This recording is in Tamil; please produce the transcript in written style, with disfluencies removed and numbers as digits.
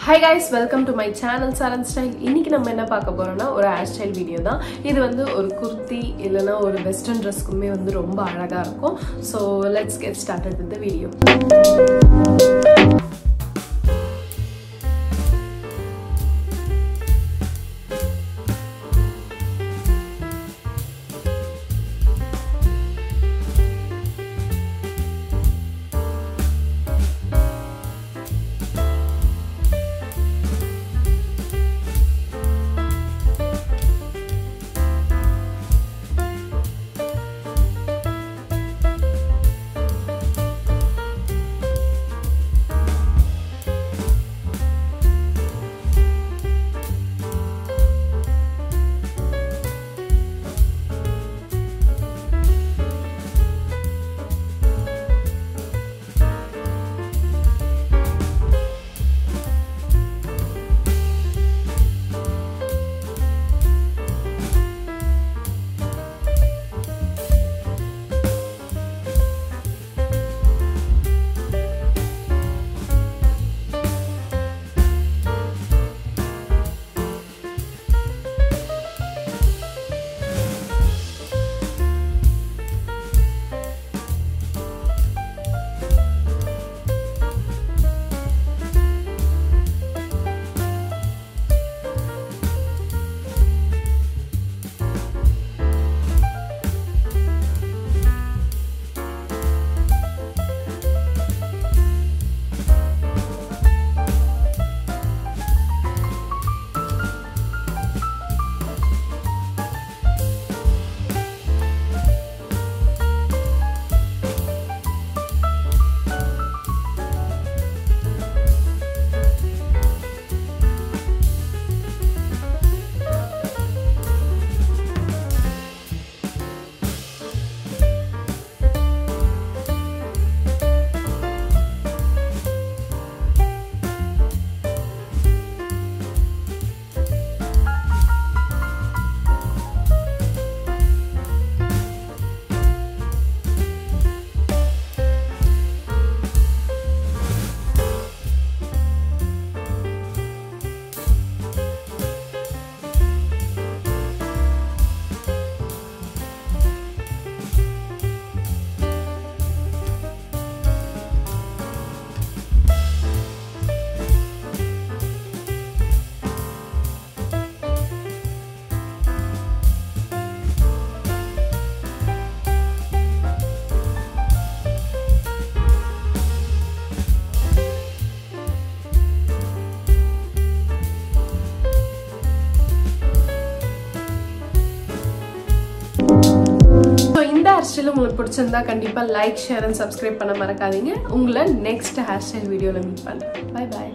Hi guys, welcome to my channel Saran Style. இன்னைக்கு நம்ம என்ன பார்க்க போறோம்னா ஒரு hair style வீடியோ தான். இது வந்து ஒரு kurti இல்லனா ஒரு western dressக்குமே வந்து ரொம்ப அழகா இருக்கும். So let's get started with the video. hairstyle உங்களுக்கு பிடிச்சிருந்தா கண்டிப்பா லைக் ஷேர் and subscribe பண்ண மறக்காதீங்க. உங்களை next hairstyle வீடியோல மீட் பண்றேன். Bye bye.